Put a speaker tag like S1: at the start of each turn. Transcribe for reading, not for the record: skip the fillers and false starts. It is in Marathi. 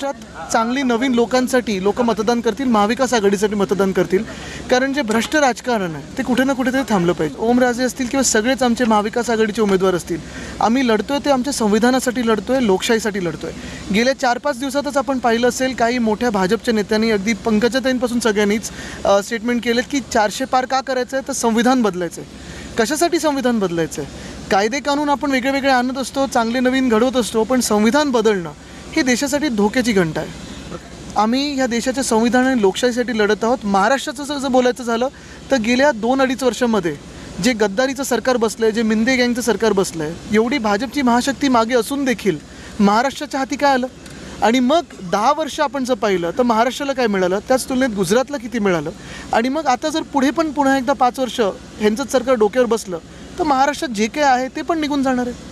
S1: महाराष्ट्रात चांगली नवीन लोकांसाठी लोक मतदान करतील, महाविकास आघाडीसाठी मतदान करतील. कारण जे भ्रष्ट राजकारण आहे ते कुठे ना कुठेतरी थांबलं पाहिजे. ओमराजे असतील किंवा सगळेच आमचे महाविकास आघाडीचे उमेदवार असतील, आम्ही लढतोय ते आमच्या संविधानासाठी लढतोय, लोकशाहीसाठी लढतोय. गेल्या 4-5 दिवसातच आपण पाहिलं असेल काही मोठ्या भाजपच्या नेत्यांनी, अगदी पंकजाताईंपासून सगळ्यांनीच स्टेटमेंट केलं की 400 पार का करायचं आहे, तर संविधान बदलायचं आहे. कशासाठी संविधान बदलायचं आहे? कायदे कानून आपण वेगळे वेगळे आणत असतो, चांगले नवीन घडवत असतो, पण संविधान बदलणं ही देशासाठी धोक्याची घंटा आहे. आम्ही ह्या देशाच्या संविधान आणि लोकशाहीसाठी लढत आहोत. महाराष्ट्राचं जर बोलायचं झालं तर गेल्या 2-2.5 वर्षांमध्ये जे गद्दारीचं सरकार बसलं आहे, जे मिंदे गँगचं सरकार बसलं आहे, एवढी भाजपची महाशक्ती मागे असून देखील महाराष्ट्राच्या हाती काय आलं? आणि मग 10 वर्ष आपण जर पाहिलं तर महाराष्ट्राला काय मिळालं, त्याच तुलनेत गुजरातला किती मिळालं. आणि मग आता जर पुन्हा एकदा 5 वर्ष ह्यांचंच सरकार डोक्यावर बसलं तर महाराष्ट्रात जे काय आहे ते पण निघून जाणार आहे.